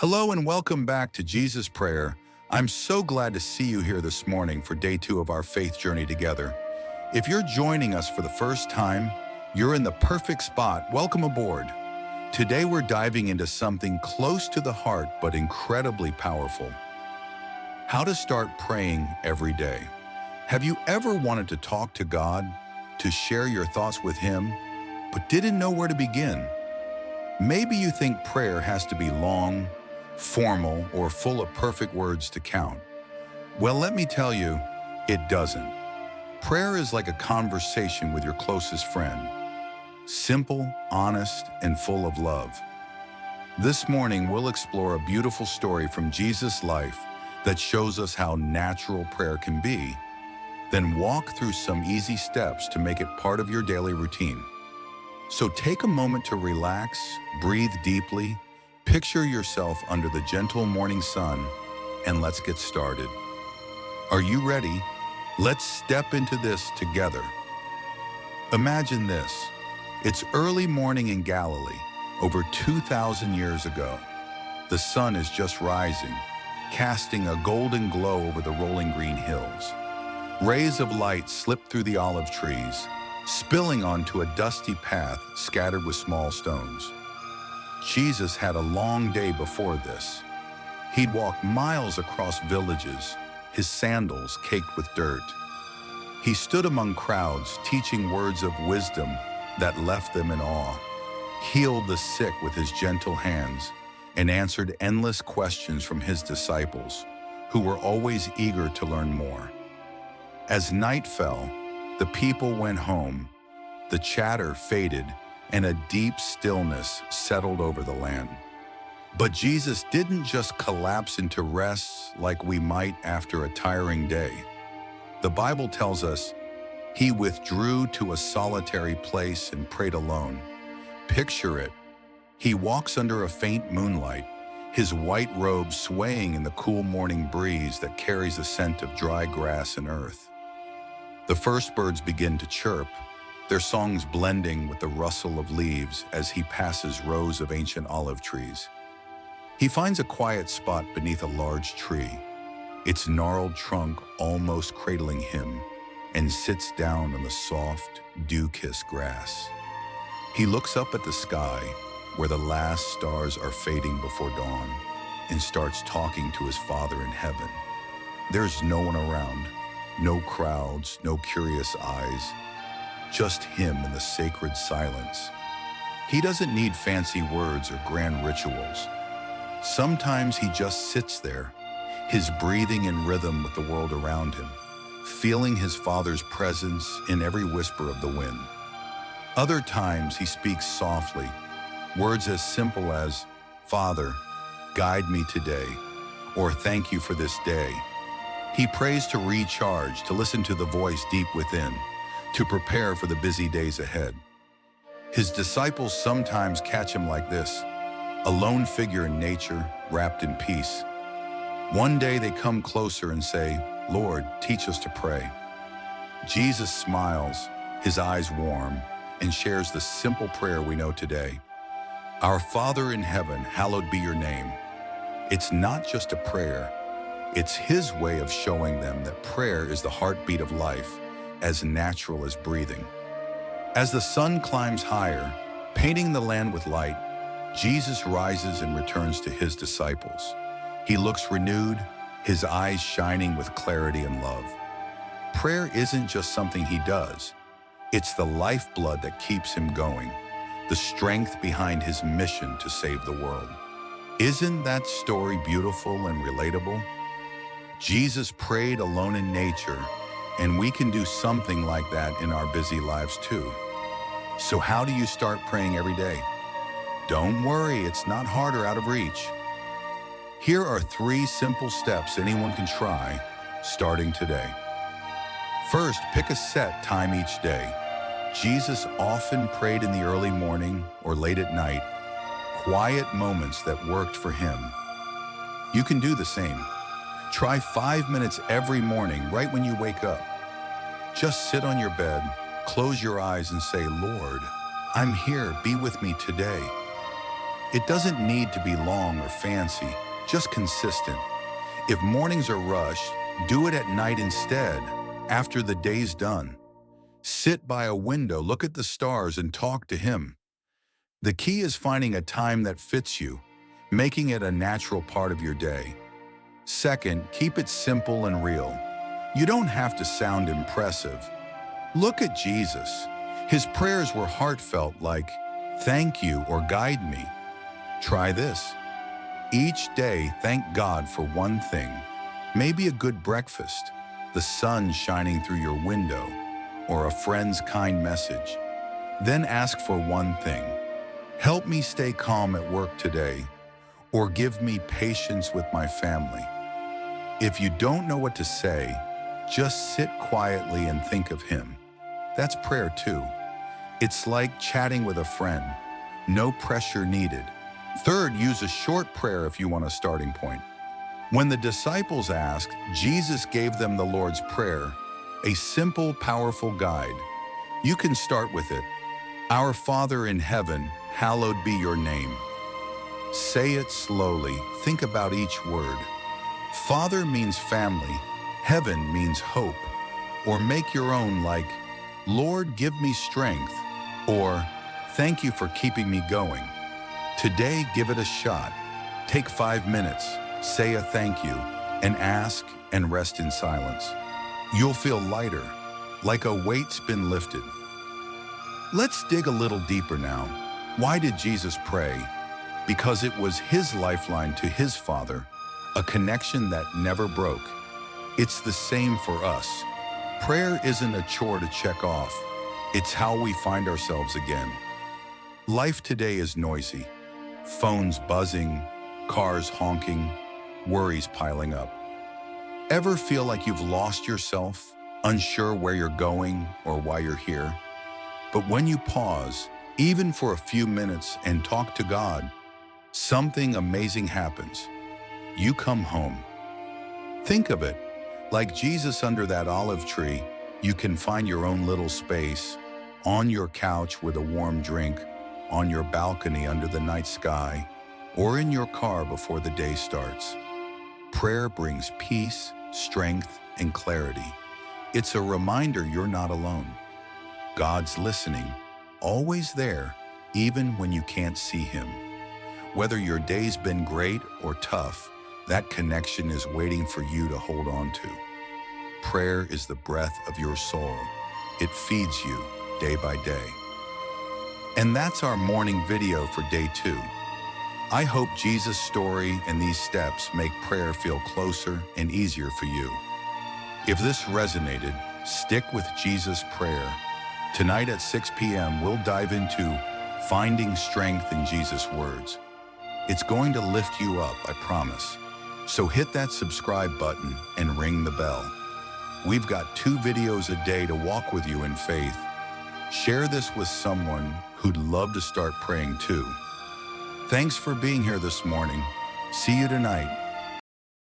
Hello and welcome back to Jesus Prayer. I'm so glad to see you here this morning for day 2 of our faith journey together. If you're joining us for the first time, you're in the perfect spot. Welcome aboard. Today we're diving into something close to the heart but incredibly powerful. How to start praying every day. Have you ever wanted to talk to God, to share your thoughts with Him, but didn't know where to begin? Maybe you think prayer has to be long, formal, or full of perfect words to count. Well, let me tell you, it doesn't. Prayer is like a conversation with your closest friend. Simple, honest, and full of love. This morning, we'll explore a beautiful story from Jesus' life that shows us how natural prayer can be, then walk through some easy steps to make it part of your daily routine. So take a moment to relax, breathe deeply, picture yourself under the gentle morning sun, and let's get started. Are you ready? Let's step into this together. Imagine this. It's early morning in Galilee, over 2,000 years ago. The sun is just rising, casting a golden glow over the rolling green hills. Rays of light slip through the olive trees, spilling onto a dusty path scattered with small stones. Jesus had a long day before this. He'd walked miles across villages, his sandals caked with dirt. He stood among crowds, teaching words of wisdom that left them in awe, healed the sick with his gentle hands, and answered endless questions from his disciples, who were always eager to learn more. As night fell, the people went home, the chatter faded, and a deep stillness settled over the land. But Jesus didn't just collapse into rest like we might after a tiring day. The Bible tells us he withdrew to a solitary place and prayed alone. Picture it. He walks under a faint moonlight, his white robe swaying in the cool morning breeze that carries the scent of dry grass and earth. The first birds begin to chirp, their songs blending with the rustle of leaves as he passes rows of ancient olive trees. He finds a quiet spot beneath a large tree, its gnarled trunk almost cradling him, and sits down on the soft, dew-kissed grass. He looks up at the sky, where the last stars are fading before dawn, and starts talking to his Father in heaven. There's no one around, no crowds, no curious eyes, just him in the sacred silence. He doesn't need fancy words or grand rituals. Sometimes he just sits there, his breathing in rhythm with the world around him, feeling his Father's presence in every whisper of the wind. Other times he speaks softly, words as simple as, "Father, guide me today," or "Thank you for this day." He prays to recharge, to listen to the voice deep within, to prepare for the busy days ahead. His disciples sometimes catch him like this, a lone figure in nature, wrapped in peace. One day they come closer and say, "Lord, teach us to pray." Jesus smiles, his eyes warm, and shares the simple prayer we know today. "Our Father in heaven, hallowed be your name." It's not just a prayer, it's his way of showing them that prayer is the heartbeat of life, as natural as breathing. As the sun climbs higher, painting the land with light, Jesus rises and returns to his disciples. He looks renewed, his eyes shining with clarity and love. Prayer isn't just something he does. It's the lifeblood that keeps him going, the strength behind his mission to save the world. Isn't that story beautiful and relatable? Jesus prayed alone in nature, and we can do something like that in our busy lives too. So how do you start praying every day? Don't worry, it's not hard or out of reach. Here are 3 simple steps anyone can try, starting today. First, pick a set time each day. Jesus often prayed in the early morning or late at night, quiet moments that worked for him. You can do the same. Try 5 minutes every morning, right when you wake up. Just sit on your bed, close your eyes and say, "Lord, I'm here, be with me today." It doesn't need to be long or fancy, just consistent. If mornings are rushed, do it at night instead, after the day's done. Sit by a window, look at the stars, and talk to Him. The key is finding a time that fits you, making it a natural part of your day. Second, keep it simple and real. You don't have to sound impressive. Look at Jesus. His prayers were heartfelt, like, "Thank you" or "Guide me." Try this. Each day, thank God for one thing. Maybe a good breakfast, the sun shining through your window, or a friend's kind message. Then ask for one thing. Help me stay calm at work today, or give me patience with my family. If you don't know what to say, just sit quietly and think of Him. That's prayer too. It's like chatting with a friend. No pressure needed. Third, use a short prayer if you want a starting point. When the disciples asked, Jesus gave them the Lord's Prayer, a simple, powerful guide. You can start with it. Our Father in heaven, hallowed be your name. Say it slowly. Think about each word. Father means family. Heaven means hope. Or make your own, like, Lord, give me strength. Or, thank you for keeping me going. Today, give it a shot. Take 5 minutes, say a thank you, and ask and rest in silence. You'll feel lighter, like a weight's been lifted. Let's dig a little deeper now. Why did Jesus pray? Because it was His lifeline to His Father, a connection that never broke. It's the same for us. Prayer isn't a chore to check off. It's how we find ourselves again. Life today is noisy. Phones buzzing, cars honking, worries piling up. Ever feel like you've lost yourself, unsure where you're going or why you're here? But when you pause, even for a few minutes, and talk to God, something amazing happens. You come home. Think of it, like Jesus under that olive tree, you can find your own little space, on your couch with a warm drink, on your balcony under the night sky, or in your car before the day starts. Prayer brings peace, strength, and clarity. It's a reminder you're not alone. God's listening, always there, even when you can't see Him. Whether your day's been great or tough, that connection is waiting for you to hold on to. Prayer is the breath of your soul. It feeds you day by day. And that's our morning video for day 2. I hope Jesus' story and these steps make prayer feel closer and easier for you. If this resonated, stick with Jesus' prayer. Tonight at 6 p.m., we'll dive into finding strength in Jesus' words. It's going to lift you up, I promise. So hit that subscribe button and ring the bell. We've got 2 videos a day to walk with you in faith. Share this with someone who'd love to start praying too. Thanks for being here this morning. See you tonight.